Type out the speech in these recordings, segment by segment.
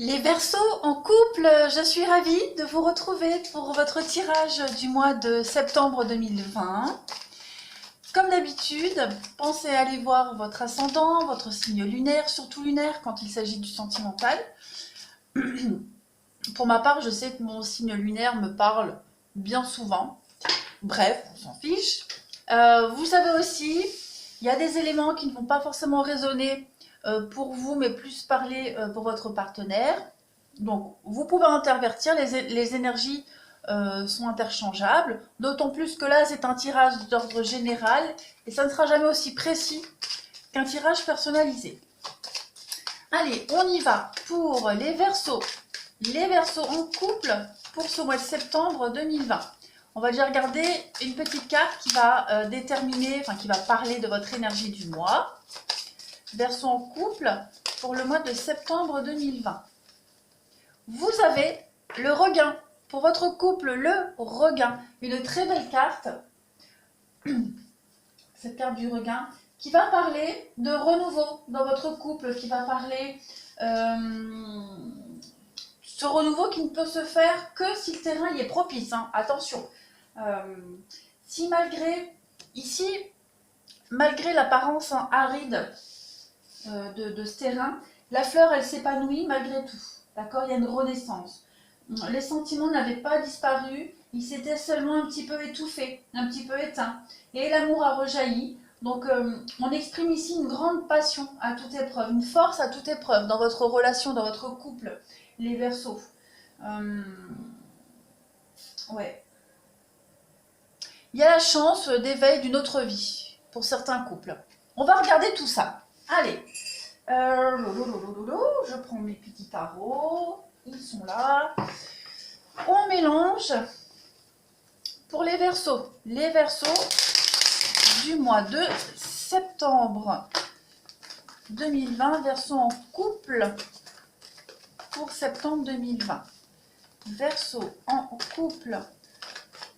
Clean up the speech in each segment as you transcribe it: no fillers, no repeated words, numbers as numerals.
Les Verseaux en couple, je suis ravie de vous retrouver pour votre tirage du mois de septembre 2020. Comme d'habitude, pensez à aller voir votre ascendant, votre signe lunaire, surtout lunaire quand il s'agit du sentimental. Pour ma part, je sais que mon signe lunaire me parle bien souvent. Bref, on s'en fiche. Vous savez aussi, il y a des éléments qui ne vont pas forcément résonner pour vous, mais plus parler pour votre partenaire. Donc, vous pouvez intervertir, les énergies sont interchangeables, d'autant plus que là, c'est un tirage d'ordre général, et ça ne sera jamais aussi précis qu'un tirage personnalisé. Allez, on y va pour les Verseaux. Les Verseaux en couple pour ce mois de septembre 2020. On va déjà regarder une petite carte qui va déterminer, qui va parler de votre énergie du mois. Verseaux en couple pour le mois de septembre 2020. Vous avez le regain. Pour votre couple, le regain. Une très belle carte. Cette carte du regain qui va parler de renouveau dans votre couple, qui va parler ce renouveau qui ne peut se faire que si le terrain y est propice. Hein. Attention. Si malgré l'apparence aride de ce terrain, la fleur, elle s'épanouit malgré tout. D'accord, il y a une renaissance. Les sentiments n'avaient pas disparu, ils s'étaient seulement un petit peu étouffés, un petit peu éteints. Et l'amour a rejailli. Donc, on exprime ici une grande passion à toute épreuve, une force à toute épreuve dans votre relation, dans votre couple, les Verseaux. Ouais. Il y a la chance d'éveil d'une autre vie pour certains couples. On va regarder tout ça. Allez. Je prends mes petits tarots, ils sont là. On mélange pour les Verseaux. Les Verseaux du mois de septembre 2020, Verseaux en couple pour septembre 2020. Verseaux en couple,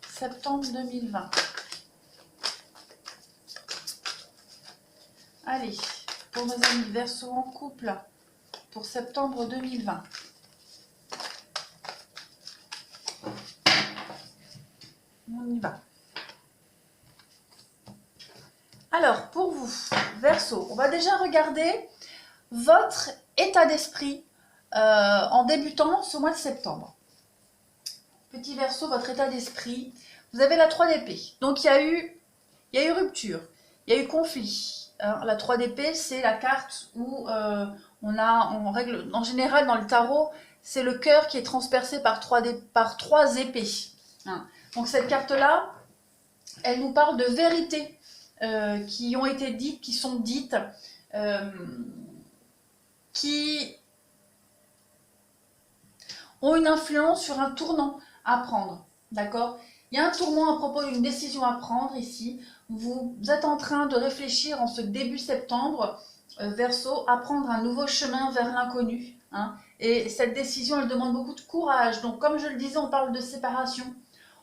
septembre 2020. Allez. Pour mes amis Verseaux en couple pour septembre 2020. On y va. Alors, pour vous, Verseaux, on va déjà regarder votre état d'esprit en débutant ce mois de septembre. Petit Verseau, votre état d'esprit. Vous avez la 3 d'épée. Donc, il y a eu rupture, il y a eu conflit. La 3 d'épée, c'est la carte où on règle, en général dans le tarot, c'est le cœur qui est transpercé par trois épées. Hein. Donc cette carte-là, elle nous parle de vérités qui ont été dites, qui sont dites, qui ont une influence sur un tournant à prendre. D'accord ? Il y a un tournant à propos d'une décision à prendre ici. Vous êtes en train de réfléchir en ce début septembre, Verseau, à prendre un nouveau chemin vers l'inconnu. Hein. Et cette décision, elle demande beaucoup de courage. Donc, comme je le disais, on parle de séparation,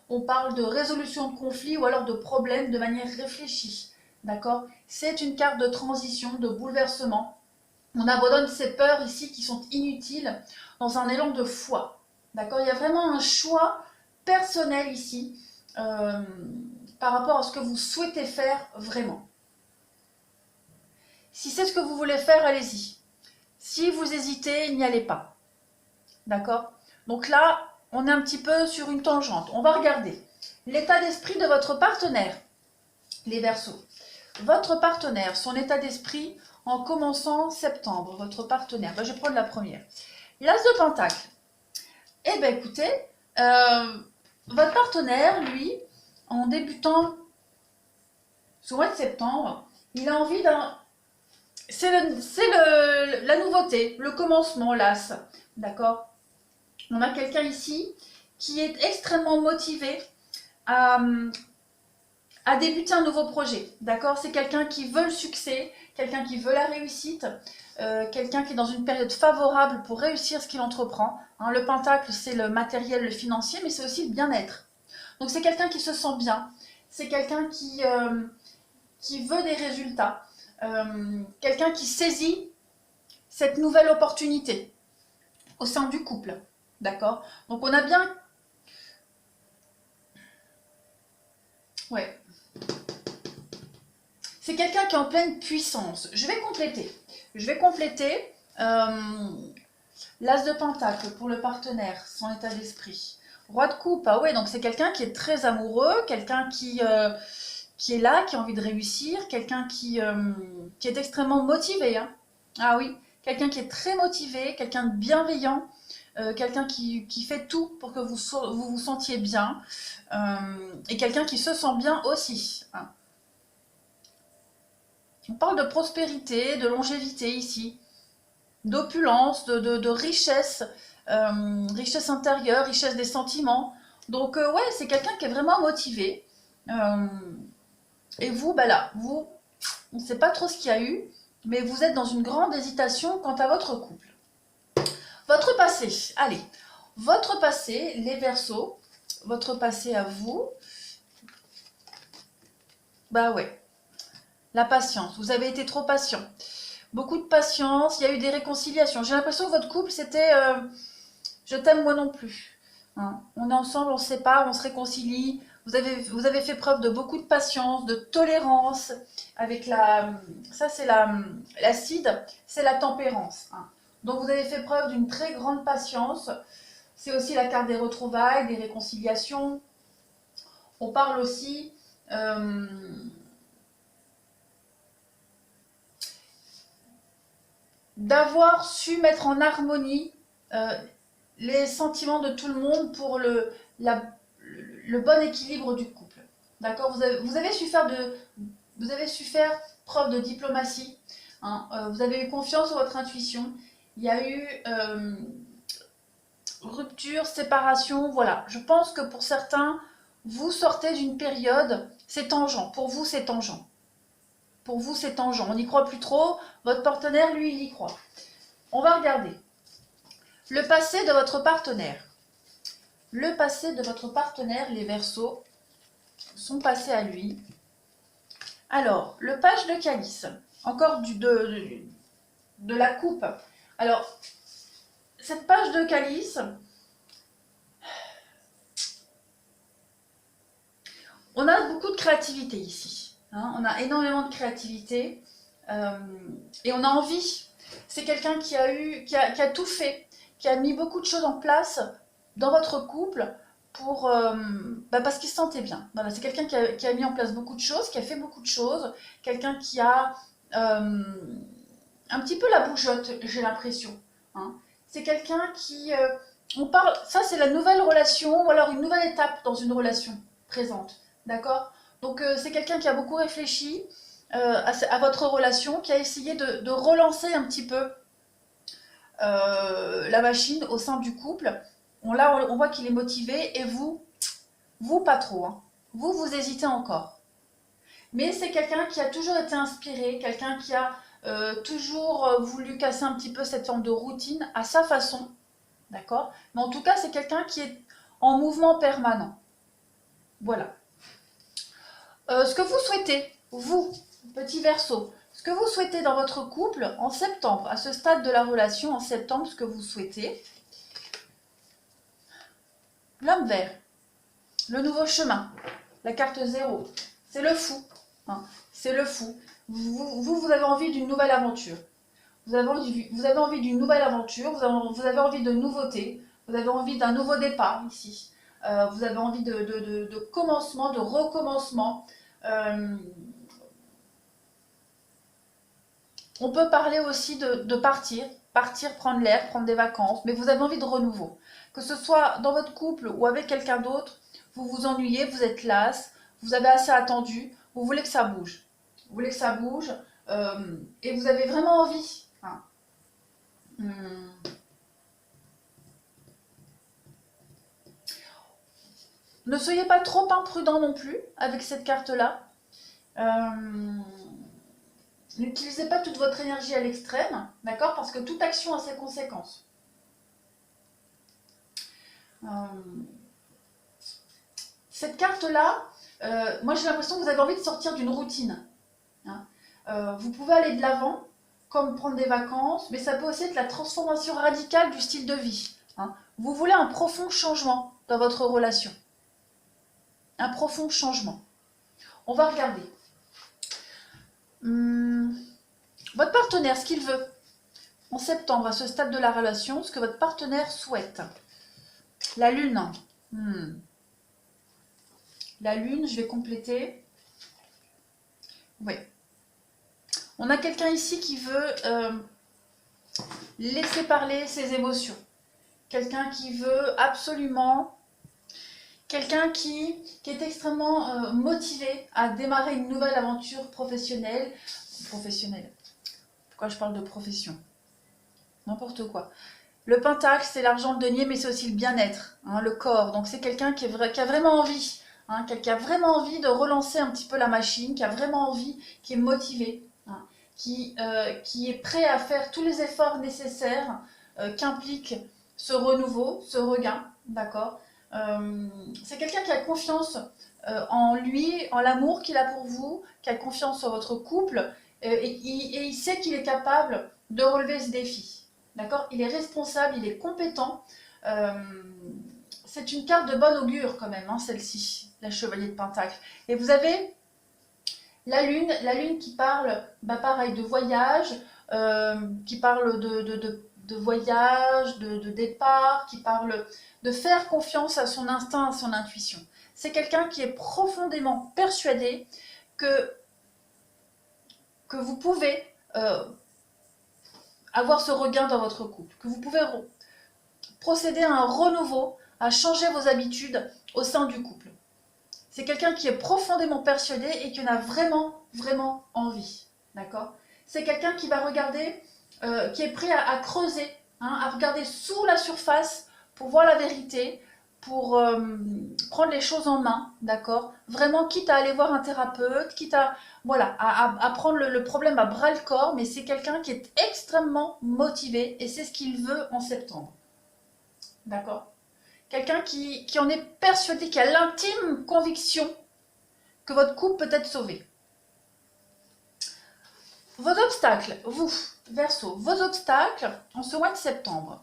on parle de résolution de conflit ou alors de problèmes de manière réfléchie. D'accord ? C'est une carte de transition, de bouleversement. On abandonne ces peurs ici qui sont inutiles dans un élan de foi. D'accord ? Il y a vraiment un choix personnel ici par rapport à ce que vous souhaitez faire vraiment. Si c'est ce que vous voulez faire, allez-y. Si vous hésitez, n'y allez pas. D'accord? Donc là, on est un petit peu sur une tangente. On va regarder l'état d'esprit de votre partenaire, les Verseaux. Votre partenaire, son état d'esprit en commençant septembre, votre partenaire. Je vais prendre la première. L'As de Pentacle. Eh bien, écoutez, votre partenaire, lui, en débutant ce mois de septembre, il a envie d'un... C'est la nouveauté, le commencement, l'As. D'accord? On a quelqu'un ici qui est extrêmement motivé à débuter un nouveau projet. D'accord? C'est quelqu'un qui veut le succès, quelqu'un qui veut la réussite, quelqu'un qui est dans une période favorable pour réussir ce qu'il entreprend. Hein, le Pentacle, c'est le matériel, le financier, mais c'est aussi le bien-être. Donc c'est quelqu'un qui se sent bien, c'est quelqu'un qui veut des résultats, quelqu'un qui saisit cette nouvelle opportunité. au sein du couple. D'accord? Donc on a bien... Ouais. C'est quelqu'un qui est en pleine puissance. Je vais compléter. Je vais compléter l'as de pentacle pour le partenaire, son état d'esprit. Roi de coupe, ah ouais, donc c'est quelqu'un qui est très amoureux, quelqu'un qui est là, qui a envie de réussir, quelqu'un qui est extrêmement motivé. Hein. Ah oui, quelqu'un qui est très motivé, quelqu'un de bienveillant, quelqu'un qui fait tout pour que vous sentiez bien, et quelqu'un qui se sent bien aussi. Hein. On parle de prospérité, de longévité ici, d'opulence, de richesse, richesse intérieure, richesse des sentiments. Donc ouais, c'est quelqu'un qui est vraiment motivé. Et vous, bah là, vous, on ne sait pas trop ce qu'il y a eu, mais vous êtes dans une grande hésitation quant à votre couple. Votre passé, allez, votre passé, les Verseaux, votre passé à vous, bah ouais, la patience, vous avez été trop patient. Beaucoup de patience, il y a eu des réconciliations. J'ai l'impression que votre couple, c'était je t'aime moi non plus. Hein. On est ensemble, on se sépare, on se réconcilie. Vous avez fait preuve de beaucoup de patience, de tolérance. Avec ça c'est l'acide, c'est la tempérance. Hein. Donc vous avez fait preuve d'une très grande patience. C'est aussi la carte des retrouvailles, des réconciliations. On parle aussi d'avoir su mettre en harmonie les sentiments de tout le monde pour le bon équilibre du couple. D'accord, vous avez su faire preuve de diplomatie. Hein, vous avez eu confiance en votre intuition. Il y a eu rupture, séparation. Voilà, je pense que pour certains, vous sortez d'une période, c'est tangent. Pour vous, c'est tangent. Pour vous, c'est tangent. On n'y croit plus trop. Votre partenaire, lui, il y croit. On va regarder. Le passé de votre partenaire. Le passé de votre partenaire, les Verseaux, son passé à lui. Alors, le page de calice. Encore de la coupe. Alors, cette page de calice, on a beaucoup de créativité ici. Hein, on a énormément de créativité et on a envie. C'est quelqu'un qui a tout fait, qui a mis beaucoup de choses en place dans votre couple pour, parce qu'il se sentait bien. Voilà, c'est quelqu'un qui a mis en place beaucoup de choses, qui a fait beaucoup de choses, quelqu'un qui a un petit peu la bougeotte, j'ai l'impression. Hein. C'est quelqu'un qui... on parle, ça c'est la nouvelle relation ou alors une nouvelle étape dans une relation présente. D'accord? Donc c'est quelqu'un qui a beaucoup réfléchi à votre relation, qui a essayé de relancer un petit peu la machine au sein du couple. Là, on voit qu'il est motivé et vous pas trop. Hein. Vous hésitez encore. Mais c'est quelqu'un qui a toujours été inspiré, quelqu'un qui a toujours voulu casser un petit peu cette forme de routine à sa façon. D'accord? Mais en tout cas, c'est quelqu'un qui est en mouvement permanent. Voilà. Ce que vous souhaitez, vous, petit Verseau, ce que vous souhaitez dans votre couple en septembre, à ce stade de la relation, en septembre, ce que vous souhaitez. L'homme vert, le nouveau chemin, la carte 0, c'est le fou. Hein, c'est le fou. Vous avez envie d'une nouvelle aventure. Vous avez envie d'une nouvelle aventure, vous avez envie de nouveautés, vous avez envie d'un nouveau départ ici. Vous avez envie de commencement, de recommencement. On peut parler aussi de partir, prendre l'air, prendre des vacances, mais vous avez envie de renouveau. Que ce soit dans votre couple ou avec quelqu'un d'autre, vous vous ennuyez, vous êtes lasse, vous avez assez attendu, vous voulez que ça bouge. Vous voulez que ça bouge et vous avez vraiment envie. Hein. Ne soyez pas trop imprudent non plus avec cette carte-là. N'utilisez pas toute votre énergie à l'extrême, d'accord? Parce que toute action a ses conséquences. Cette carte-là, moi j'ai l'impression que vous avez envie de sortir d'une routine. Hein. Vous pouvez aller de l'avant, comme prendre des vacances, mais ça peut aussi être la transformation radicale du style de vie. Hein. Vous voulez un profond changement dans votre relation. Un profond changement. On va regarder. Votre partenaire, ce qu'il veut en septembre, à ce stade de la relation, ce que votre partenaire souhaite. La lune. La lune, je vais compléter. Oui. On a quelqu'un ici qui veut laisser parler ses émotions. Quelqu'un qui veut absolument... Quelqu'un qui est extrêmement motivé à démarrer une nouvelle aventure professionnelle. Pourquoi je parle de profession? N'importe quoi. Le pentacle, c'est l'argent, le denier, mais c'est aussi le bien-être, hein, le corps. Donc c'est quelqu'un qui a vraiment envie, hein, qui a vraiment envie de relancer un petit peu la machine, qui a vraiment envie, qui est motivé, hein, qui est prêt à faire tous les efforts nécessaires qu'implique ce renouveau, ce regain, d'accord. C'est quelqu'un qui a confiance en lui, en l'amour qu'il a pour vous, qui a confiance en votre couple, et il sait qu'il est capable de relever ce défi. D'accord? Il est responsable, il est compétent. C'est une carte de bon augure quand même, hein, celle-ci, la chevalier de Pentacle. Et vous avez la lune qui parle, pareil, de voyage, qui parle de voyage, de départ, qui parle de faire confiance à son instinct, à son intuition. C'est quelqu'un qui est profondément persuadé que vous pouvez avoir ce regain dans votre couple, que vous pouvez procéder à un renouveau, à changer vos habitudes au sein du couple. C'est quelqu'un qui est profondément persuadé et qui en a vraiment, vraiment envie. D'accord? C'est quelqu'un qui va regarder, qui est prêt à creuser, hein, à regarder sous la surface pour voir la vérité, pour prendre les choses en main, d'accord? Vraiment, quitte à aller voir un thérapeute, quitte à, voilà, à prendre le problème à bras le corps, mais c'est quelqu'un qui est extrêmement motivé et c'est ce qu'il veut en septembre. D'accord? Quelqu'un qui en est persuadé, qui a l'intime conviction que votre couple peut être sauvé. Vos obstacles, vous, Verseau, vos obstacles en ce mois de septembre.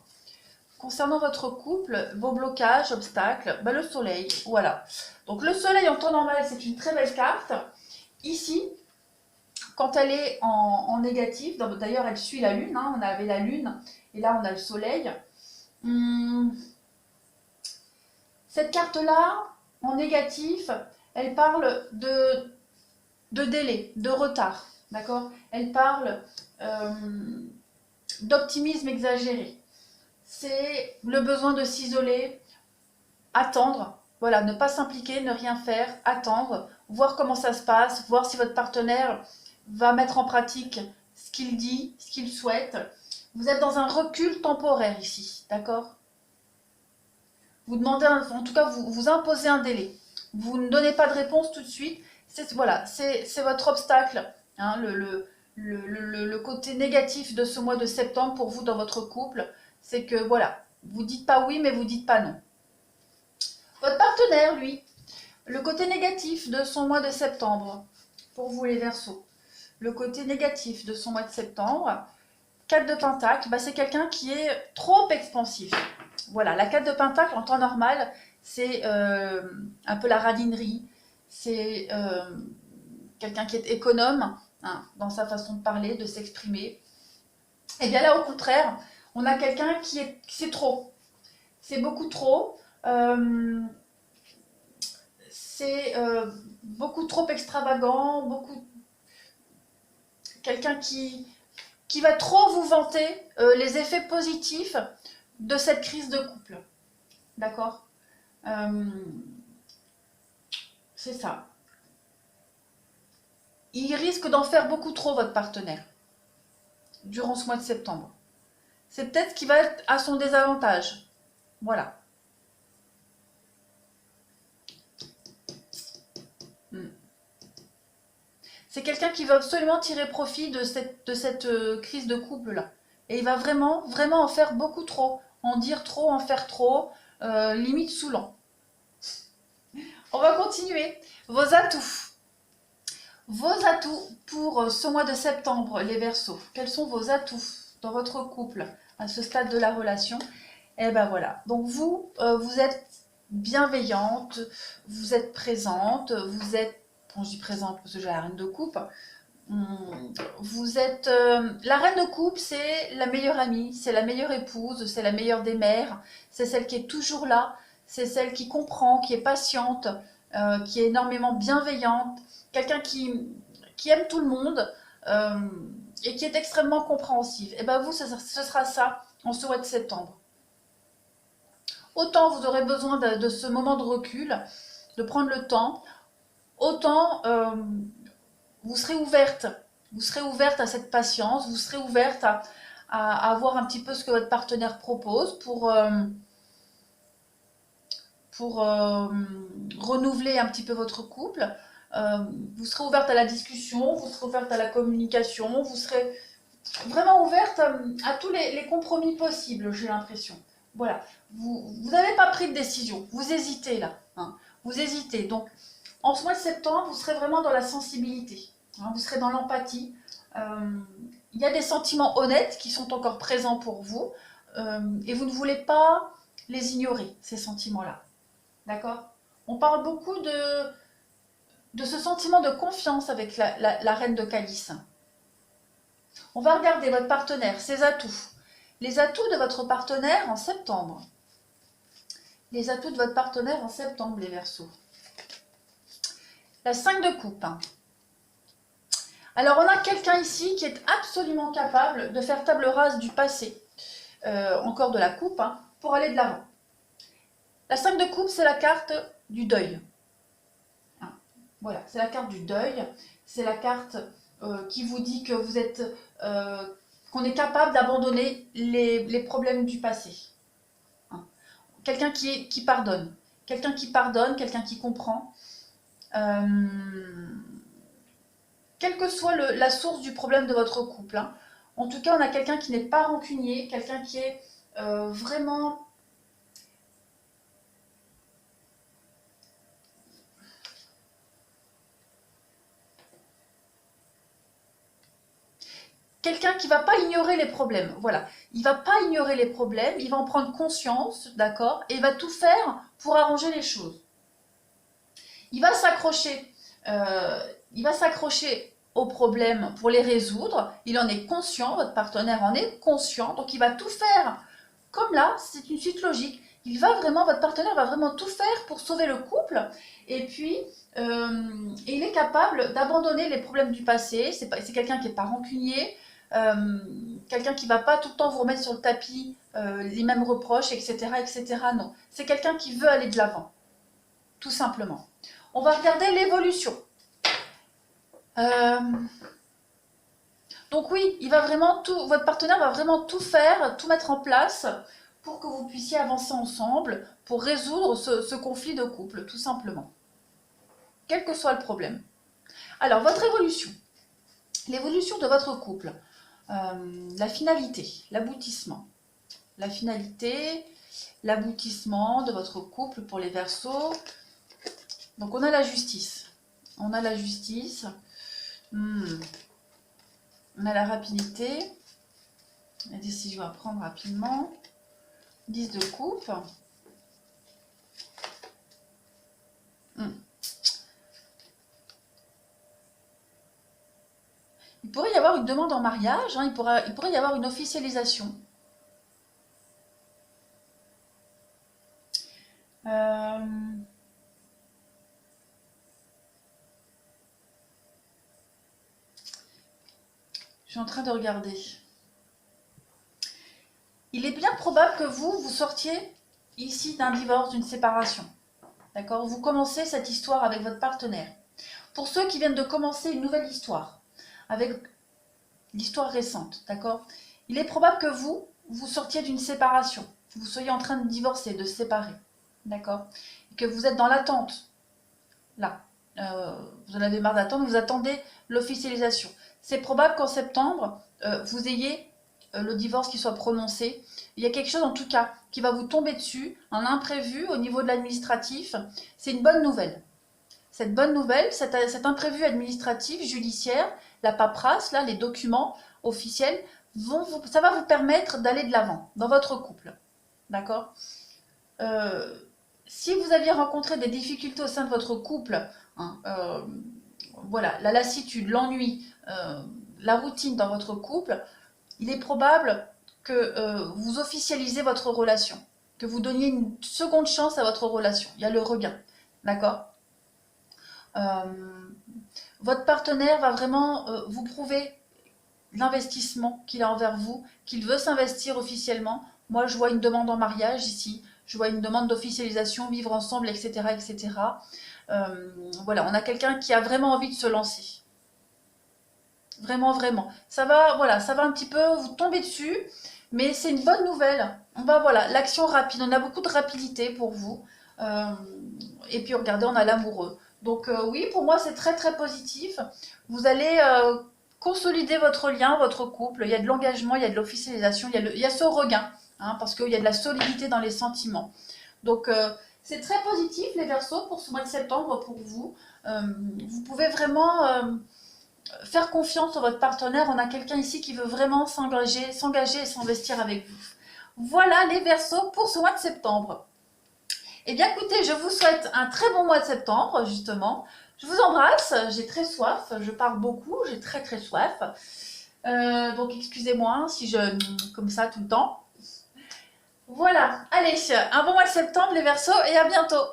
Concernant votre couple, vos blocages, obstacles, le soleil, voilà. Donc le soleil en temps normal, c'est une très belle carte. Ici, quand elle est en négatif, d'ailleurs elle suit la lune, hein, on avait la lune et là on a le soleil. Cette carte-là, en négatif, elle parle de délai, de retard, d'accord? Elle parle d'optimisme exagéré. C'est le besoin de s'isoler, attendre, voilà, ne pas s'impliquer, ne rien faire, attendre, voir comment ça se passe, voir si votre partenaire va mettre en pratique ce qu'il dit, ce qu'il souhaite. Vous êtes dans un recul temporaire ici, d'accord? Vous demandez, en tout cas, vous imposez un délai. Vous ne donnez pas de réponse tout de suite. Voilà, c'est votre obstacle, hein, le côté négatif de ce mois de septembre pour vous dans votre couple. C'est que, voilà, vous dites pas oui, mais vous dites pas non. Votre partenaire, lui, le côté négatif de son mois de septembre, pour vous les Verseaux, le côté négatif de son mois de septembre, 4 de Pentacle, c'est quelqu'un qui est trop expansif. Voilà, la 4 de Pentacle, en temps normal, c'est un peu la radinerie, c'est quelqu'un qui est économe, hein, dans sa façon de parler, de s'exprimer. Et bien là, au contraire, on a quelqu'un c'est trop. C'est beaucoup trop. C'est beaucoup trop extravagant, quelqu'un qui va trop vous vanter les effets positifs de cette crise de couple. D'accord? C'est ça. Il risque d'en faire beaucoup trop, votre partenaire, durant ce mois de septembre. C'est peut-être ce qui va être à son désavantage. Voilà. C'est quelqu'un qui va absolument tirer profit de cette crise de couple-là. Et il va vraiment, vraiment en faire beaucoup trop. En dire trop, en faire trop, limite saoulant. On va continuer. Vos atouts. Vos atouts pour ce mois de septembre, les Verseaux. Quels sont vos atouts dans votre couple à ce stade de la relation? Et ben voilà. Donc vous, vous êtes bienveillante, vous êtes présente, vous êtes, bon, je dis présente parce que j'ai la reine de coupe. Vous êtes la reine de coupe, c'est la meilleure amie, c'est la meilleure épouse, c'est la meilleure des mères, c'est celle qui est toujours là, c'est celle qui comprend, qui est patiente, qui est énormément bienveillante, quelqu'un qui aime tout le monde euh, et qui est extrêmement compréhensive. Et ben vous, ce sera ça en ce mois de septembre. Autant vous aurez besoin de ce moment de recul, de prendre le temps, autant vous serez ouverte. Vous serez ouverte à cette patience, vous serez ouverte à voir un petit peu ce que votre partenaire propose pour renouveler un petit peu votre couple. Vous serez ouverte à la discussion, vous serez ouverte à la communication, vous serez vraiment ouverte à tous les compromis possibles, j'ai l'impression. Voilà, vous n'avez pas pris de décision, vous hésitez là, hein. Vous hésitez. Donc, en ce mois de septembre, vous serez vraiment dans la sensibilité, hein, vous serez dans l'empathie. Il y a des sentiments honnêtes qui sont encore présents pour vous et vous ne voulez pas les ignorer, ces sentiments-là. D'accord? On parle beaucoup de ce sentiment de confiance avec la reine de calice. On va regarder votre partenaire, ses atouts. Les atouts de votre partenaire en septembre. Les atouts de votre partenaire en septembre, les Verseaux. La 5 de coupe. Alors, on a quelqu'un ici qui est absolument capable de faire table rase du passé, encore de la coupe, hein, pour aller de l'avant. La 5 de coupe, c'est la carte du deuil. Hein, voilà, c'est la carte du deuil. C'est la carte qui vous dit que vous êtes, qu'on est capable d'abandonner les problèmes du passé. Hein. Quelqu'un qui pardonne. Quelqu'un qui pardonne, quelqu'un qui comprend. Quelle que soit la source du problème de votre couple, hein. En tout cas, on a quelqu'un qui n'est pas rancunier, quelqu'un qui est vraiment... Quelqu'un qui ne va pas ignorer les problèmes, voilà. Il ne va pas ignorer les problèmes, il va en prendre conscience, d'accord, et il va tout faire pour arranger les choses. Il va s'accrocher aux problèmes pour les résoudre, il en est conscient, votre partenaire en est conscient, donc il va tout faire. Comme là, c'est une suite logique. Votre partenaire va vraiment tout faire pour sauver le couple, et puis il est capable d'abandonner les problèmes du passé. C'est quelqu'un qui n'est pas rancunier, quelqu'un qui ne va pas tout le temps vous remettre sur le tapis les mêmes reproches, etc., etc. Non, c'est quelqu'un qui veut aller de l'avant, tout simplement. On va regarder l'évolution. Donc oui, votre partenaire va vraiment tout faire, tout mettre en place pour que vous puissiez avancer ensemble, pour résoudre ce conflit de couple, tout simplement. Quel que soit le problème. Alors, votre évolution. L'évolution de votre couple. La finalité, l'aboutissement. La finalité, l'aboutissement de votre couple pour les Verseaux. Donc, on a la justice. On a la justice. On a la rapidité. La décision à prendre rapidement. 10 de coupe. Il pourrait y avoir une demande en mariage, hein, il pourrait y avoir une officialisation. Je suis en train de regarder. Il est bien probable que vous sortiez ici d'un divorce, d'une séparation. D'accord? Vous commencez cette histoire avec votre partenaire. Pour ceux qui viennent de commencer une nouvelle histoire, avec l'histoire récente, d'accord? Il est probable que vous sortiez d'une séparation, que vous soyez en train de divorcer, de séparer, d'accord? Et que vous êtes dans l'attente, là. Vous en avez marre d'attendre, vous attendez l'officialisation. C'est probable qu'en septembre, vous ayez le divorce qui soit prononcé. Il y a quelque chose en tout cas qui va vous tomber dessus, un imprévu au niveau de l'administratif. C'est une bonne nouvelle. cette bonne nouvelle, cet imprévu administratif, judiciaire, la paperasse, là, les documents officiels, ça va vous permettre d'aller de l'avant dans votre couple. D'accord? Si vous aviez rencontré des difficultés au sein de votre couple, hein, voilà, la lassitude, l'ennui, la routine dans votre couple, il est probable que vous officialisez votre relation, que vous donniez une seconde chance à votre relation. Il y a le regain, d'accord? Votre partenaire va vraiment vous prouver l'investissement qu'il a envers vous, qu'il veut s'investir officiellement. Moi, je vois une demande en mariage ici, je vois une demande d'officialisation, vivre ensemble, etc. etc. Voilà, on a quelqu'un qui a vraiment envie de se lancer. Vraiment, vraiment. Ça va, voilà, ça va un petit peu vous tomber dessus, mais c'est une bonne nouvelle. On va, voilà, l'action rapide, on a beaucoup de rapidité pour vous. Et puis, regardez, on a l'amoureux. Donc, oui, pour moi, c'est très, très positif. Vous allez consolider votre lien, votre couple. Il y a de l'engagement, il y a de l'officialisation, il y a ce regain, hein, parce qu'il y a de la solidité dans les sentiments. Donc, c'est très positif, les Verseaux, pour ce mois de septembre, pour vous. Vous pouvez vraiment faire confiance à votre partenaire. On a quelqu'un ici qui veut vraiment s'engager et s'investir avec vous. Voilà les Verseaux pour ce mois de septembre. Eh bien, écoutez, je vous souhaite un très bon mois de septembre, justement. Je vous embrasse, j'ai très soif, je parle beaucoup, j'ai très très soif. Donc, excusez-moi si je... comme ça tout le temps. Voilà, allez, un bon mois de septembre les Verseaux et à bientôt.